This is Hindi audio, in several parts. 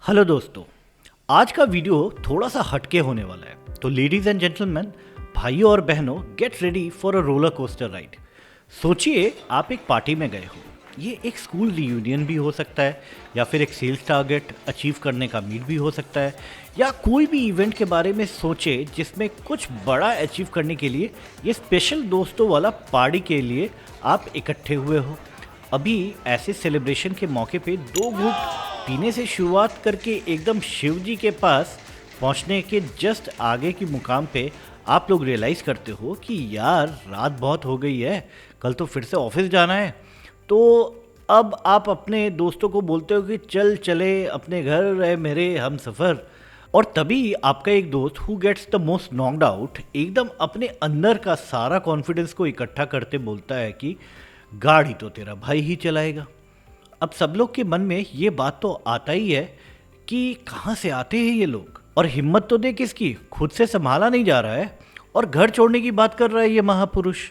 हेलो दोस्तों, आज का वीडियो थोड़ा सा हटके होने वाला है। तो लेडीज एंड जेंटलमैन, भाइयों और बहनों, get ready for a roller coaster ride. सोचिए आप एक पार्टी में गए हो। ये एक स्कूल रियूनियन भी हो सकता है, या फिर एक सेल्स टारगेट अचीव करने का मीट भी हो सकता है, या कोई भी इवेंट के बारे में सोचे जिसमें कुछ बड़ा अचीव करने के लिए ये स्पेशल दोस्तों वाला पार्टी के लिए आप इकट्ठे हुए हो। अभी ऐसे सेलिब्रेशन के मौके पे 2 घूंट पीने से शुरुआत करके एकदम शिव जी के पास पहुंचने के जस्ट आगे की मुकाम पे आप लोग रियलाइज़ करते हो कि यार रात बहुत हो गई है, कल तो फिर से ऑफिस जाना है। तो अब आप अपने दोस्तों को बोलते हो कि चल चले अपने घर, रहे मेरे हम सफ़र। और तभी आपका एक दोस्त who gets the most knocked out एकदम अपने अंदर का सारा कॉन्फिडेंस को इकट्ठा करते बोलता है कि गाड़ी तो तेरा भाई ही चलाएगा। अब सब लोग के मन में ये बात तो आता ही है कि कहाँ से आते हैं ये लोग, और हिम्मत तो देख किसकी, खुद से संभाला नहीं जा रहा है और घर छोड़ने की बात कर रहा है ये महापुरुष।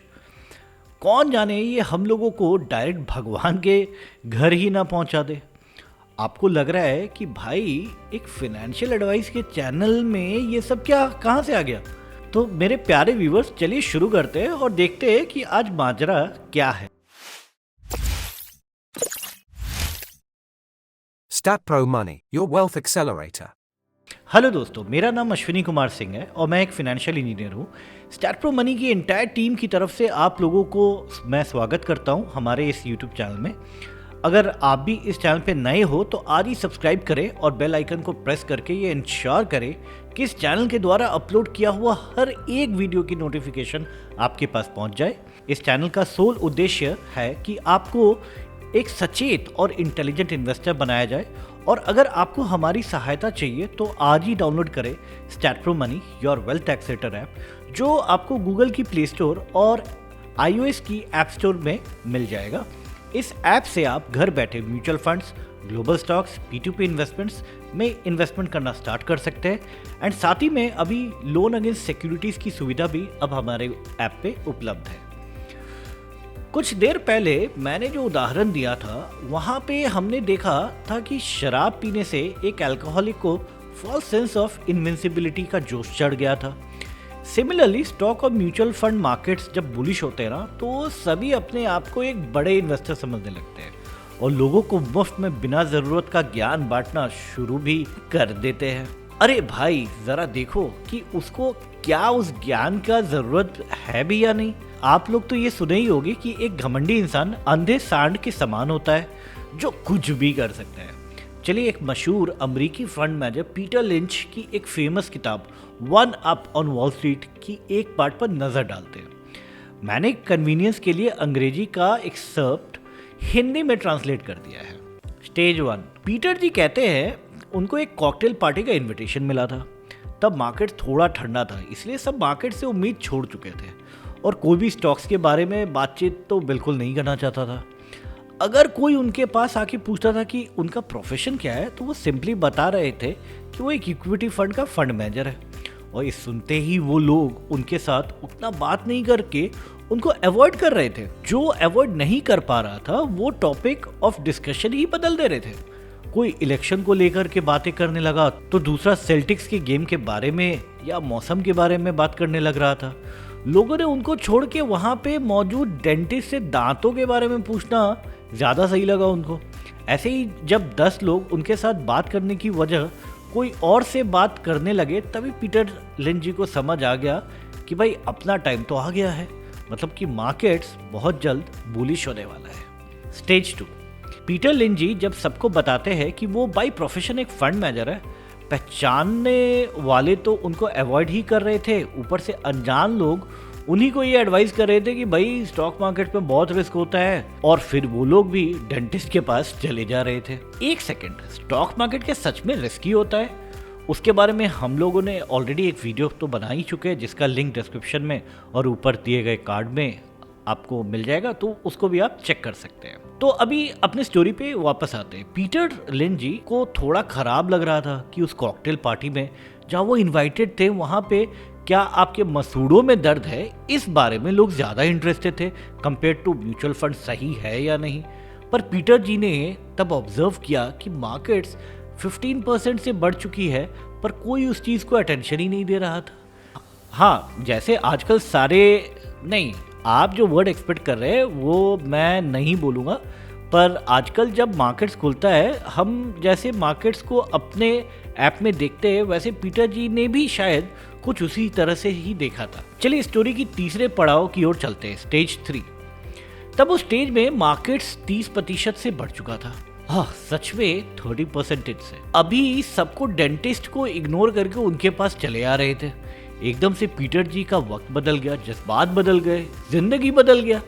कौन जाने ये हम लोगों को डायरेक्ट भगवान के घर ही ना पहुंचा दे। आपको लग रहा है कि भाई एक फाइनेंशियल एडवाइस के चैनल में ये सब क्या कहाँ से आ गया। तो मेरे प्यारे व्यूवर्स, चलिए शुरू करते हैं और देखते हैं कि आज माजरा क्या है। StatPro Money, your wealth accelerator. Hello दोस्तों, मेरा नाम अश्विनी कुमार सिंह है और मैं एक फाइनेंशियल इंजीनियर हूँ। स्टैटप्रो मनी की एंटायर टीम की तरफ से आप लोगों को मैं स्वागत करता हूँ हमारे इस यूट्यूब चैनल में। अगर आप भी इस चैनल पे नए हो तो आज ही सब्सक्राइब करें और बेल आइकन को प्रेस करके ये इंश्योर करें कि इस चैनल के द्वारा अपलोड किया हुआ हर एक वीडियो की नोटिफिकेशन आपके पास पहुँच जाए। इस चैनल का सोल उद्देश्य है कि आपको एक सचेत और इंटेलिजेंट इन्वेस्टर बनाया जाए। और अगर आपको हमारी सहायता चाहिए तो आज ही डाउनलोड करें Statpro money your wealth accelerator app, जो आपको गूगल की प्ले स्टोर और iOS की ऐप स्टोर में मिल जाएगा। इस ऐप से आप घर बैठे mutual funds, global stocks, P2P investments में इन्वेस्टमेंट करना स्टार्ट कर सकते हैं। एंड साथ ही में अभी लोन अगेंस्ट सिक्योरिटीज़ की सुविधा भी अब हमारे ऐप पे उपलब्ध है। कुछ देर पहले मैंने जो उदाहरण दिया था वहाँ पे हमने देखा था कि शराब पीने से एक अल्कोहलिक को फॉल्स सेंस ऑफ इनविंसिबिलिटी का जोश चढ़ गया था। सिमिलरली स्टॉक और म्यूचुअल फंड मार्केट्स जब बुलिश होते हैं ना, तो सभी अपने आप को एक बड़े इन्वेस्टर समझने लगते हैं और लोगों को मुफ्त में बिना ज़रूरत का ज्ञान बांटना शुरू भी कर देते हैं। अरे भाई ज़रा देखो कि उसको क्या उस ज्ञान का ज़रूरत है भी या नहीं। आप लोग तो ये सुने ही होगे कि एक घमंडी इंसान अंधे सांड के समान होता है जो कुछ भी कर सकता है। चलिए एक मशहूर अमेरिकी फंड मैनेजर पीटर लिंच की एक फेमस किताब one up on wall street की एक पार्ट पर नज़र डालते हैं। मैंने कन्वीनियंस के लिए अंग्रेजी का एक्सर्प्ट हिंदी में ट्रांसलेट कर दिया है। स्टेज 1, पीटर जी कहते हैं उनको एक कॉकटेल पार्टी का इन्विटेशन मिला था। तब मार्केट थोड़ा ठंडा था, इसलिए सब मार्केट से उम्मीद छोड़ चुके थे और कोई भी स्टॉक्स के बारे में बातचीत तो बिल्कुल नहीं करना चाहता था। अगर कोई उनके पास आके पूछता था कि उनका प्रोफेशन क्या है, तो वो सिंपली बता रहे थे कि वो एक इक्विटी फंड का फंड मैनेजर है। और इस सुनते ही वो लोग उनके साथ उतना बात नहीं करके उनको अवॉइड कर रहे थे। जो अवॉइड नहीं कर पा रहा था वो टॉपिक ऑफ डिस्कशन ही बदल दे रहे थे। कोई इलेक्शन को लेकर के बातें करने लगा तो दूसरा सेल्टिक्स के गेम के बारे में या मौसम के बारे में बात करने लग रहा था। लोगों ने उनको छोड़ के वहाँ पे मौजूद डेंटिस्ट से दांतों के बारे में पूछना ज़्यादा सही लगा उनको। ऐसे ही जब 10 लोग उनके साथ बात करने की वजह कोई और से बात करने लगे, तभी पीटर लिंच जी को समझ आ गया कि भाई अपना टाइम तो आ गया है, मतलब कि मार्केट्स बहुत जल्द बुलिश होने वाला है। स्टेज 2, पीटर लिंच जी जब सबको बताते हैं कि वो बाय प्रोफेशन एक फंड मैनेजर है, पहचानने वाले तो उनको अवॉइड ही कर रहे थे, ऊपर से अनजान लोग उन्हीं को ये एडवाइस कर रहे थे कि भाई स्टॉक मार्केट में बहुत रिस्क होता है, और फिर वो लोग भी डेंटिस्ट के पास चले जा रहे थे। एक सेकंड, स्टॉक मार्केट क्या सच में रिस्की होता है? उसके बारे में हम लोगों ने ऑलरेडी एक वीडियो तो बना ही चुके हैं, जिसका लिंक डिस्क्रिप्शन में और ऊपर दिए गए कार्ड में आपको मिल जाएगा, तो उसको भी आप चेक कर सकते हैं। तो अभी अपने स्टोरी पे वापस आते हैं। पीटर लिंच जी को थोड़ा खराब लग रहा था कि उस कॉकटेल पार्टी में जहाँ वो इनवाइटेड थे, वहाँ पे क्या आपके मसूड़ों में दर्द है इस बारे में लोग ज़्यादा इंटरेस्टेड थे कंपेयर टू म्यूचुअल फंड सही है या नहीं। पर पीटर जी ने तब ऑब्जर्व किया कि मार्केट्स 15% से बढ़ चुकी है, पर कोई उस चीज़ को अटेंशन ही नहीं दे रहा था। हाँ, जैसे आजकल सारे, नहीं, आप जो वर्ड एक्सपेक्ट कर रहे हैं वो मैं नहीं बोलूँगा, पर आजकल जब मार्केट्स खुलता है, हम जैसे मार्केट्स को अपने ऐप में देखते हैं, वैसे पीटर जी ने भी शायद कुछ उसी तरह से ही देखा था। चलिए स्टोरी की तीसरे पड़ाव की ओर चलते हैं, स्टेज 3। तब उस स्टेज में मार्केट्स 30% से बढ़ चुका था। हाँ, सच में 30% से। अभी सबको डेंटिस्ट को इग्नोर करके उनके पास चले आ रहे थे। एकदम से पीटर जी का वक्त बदल गया, जज्बात बदल गए, जिंदगी बदल गया।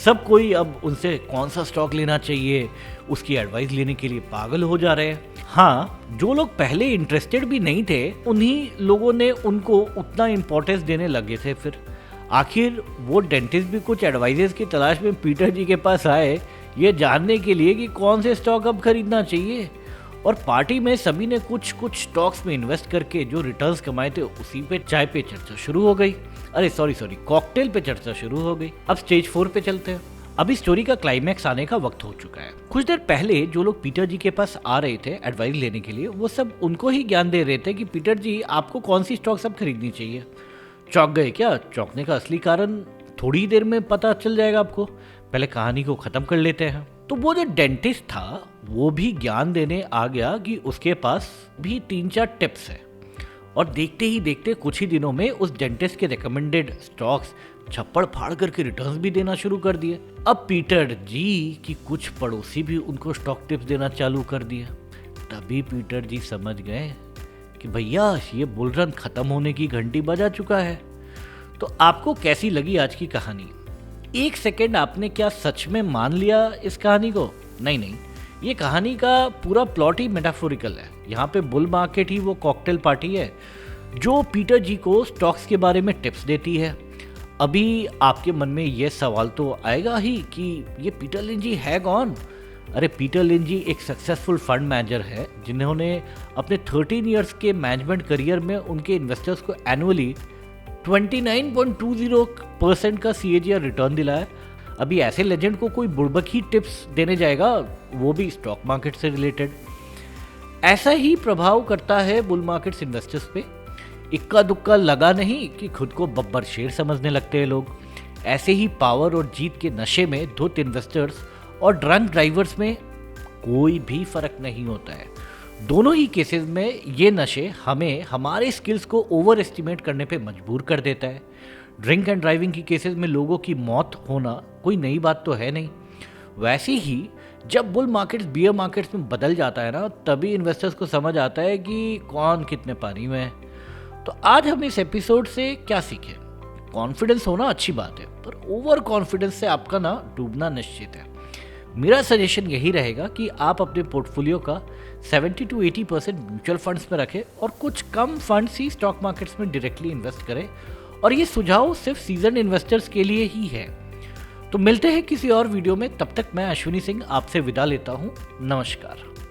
सब कोई अब उनसे कौन सा स्टॉक लेना चाहिए उसकी एडवाइस लेने के लिए पागल हो जा रहे हैं। हाँ, जो लोग पहले इंटरेस्टेड भी नहीं थे, उन्हीं लोगों ने उनको उतना इम्पोर्टेंस देने लगे थे। फिर आखिर वो डेंटिस्ट भी कुछ एडवाइजेस की तलाश में पीटर जी के पास आए, ये जानने के लिए कि कौन से स्टॉक अब खरीदना चाहिए। और पार्टी में सभी ने कुछ स्टॉक्स में इन्वेस्ट करके जो रिटर्न्स कमाए थे उसी पे चाय पे चर्चा शुरू हो गई। अरे सॉरी, कॉकटेल पे चर्चा शुरू हो गई। अब स्टेज 4 पे चलते हैं। अभी स्टोरी का क्लाइमैक्स आने का वक्त हो चुका है। कुछ देर पहले जो लोग पीटर जी के पास आ रहे थे एडवाइस लेने के लिए, वो सब उनको ही ज्ञान दे रहे थे कि पीटर जी आपको कौन सी स्टॉक्स अब खरीदनी चाहिए। चौंक गए क्या? चौंकने का असली कारण थोड़ी देर में पता चल जाएगा आपको। पहले कहानी को खत्म कर लेते हैं। तो वो जो डेंटिस्ट था वो भी ज्ञान देने आ गया कि उसके पास भी 3-4 टिप्स है। और देखते ही देखते कुछ ही दिनों में उस डेंटिस्ट के रिकमेंडेड स्टॉक्स छप्पड़ फाड़ करके रिटर्न्स भी देना शुरू कर दिए। अब पीटर जी की कुछ पड़ोसी भी उनको स्टॉक टिप्स देना चालू कर दिए। तभी पीटर जी समझ गए कि भैया ये बुल रन खत्म होने की घंटी बजा चुका है। तो आपको कैसी लगी आज की कहानी? एक सेकेंड, आपने क्या सच में मान लिया इस कहानी को? नहीं, ये कहानी का पूरा प्लॉट ही मेटाफोरिकल है। यहाँ पे बुल मार्केट ही वो कॉकटेल पार्टी है जो पीटर जी को स्टॉक्स के बारे में टिप्स देती है। अभी आपके मन में ये सवाल तो आएगा ही कि ये पीटर लिंच जी है कौन? अरे पीटर लिंच जी एक सक्सेसफुल फंड मैनेजर है जिन्होंने अपने 13 इयर्स के मैनेजमेंट करियर में उनके इन्वेस्टर्स को एनुअली 29.20% का CAGR रिटर्न दिलाया। अभी ऐसे लेजेंड को कोई बुड़बक ही टिप्स देने जाएगा, वो भी स्टॉक मार्केट से रिलेटेड। ऐसा ही प्रभाव करता है बुल मार्केट्स इन्वेस्टर्स पे। इक्का दुक्का लगा नहीं कि खुद को बब्बर शेर समझने लगते हैं लोग। ऐसे ही पावर और जीत के नशे में धुत इन्वेस्टर्स और ड्रंक ड्राइवर्स में कोई भी फर्क नहीं होता है। दोनों ही केसेस में ये नशे हमें हमारे स्किल्स को ओवर एस्टिमेट करने पे मजबूर कर देता है। ड्रिंक एंड ड्राइविंग की केसेस में लोगों की मौत होना कोई नई बात तो है नहीं। वैसे ही जब बुल मार्केट्स बियर मार्केट्स में बदल जाता है ना, तभी इन्वेस्टर्स को समझ आता है कि कौन कितने पानी में है। तो आज हम इस एपिसोड से क्या सीखे? कॉन्फिडेंस होना अच्छी बात है, पर ओवर कॉन्फिडेंस से आपका ना डूबना निश्चित है। मेरा सजेशन यही रहेगा कि आप अपने पोर्टफोलियो का 70 to 80% म्यूचुअल फंड्स में रखें और कुछ कम फंड्स ही स्टॉक मार्केट्स में डायरेक्टली इन्वेस्ट करें। और ये सुझाव सिर्फ सीजन इन्वेस्टर्स के लिए ही है। तो मिलते हैं किसी और वीडियो में, तब तक मैं अश्विनी सिंह आपसे विदा लेता हूँ। नमस्कार।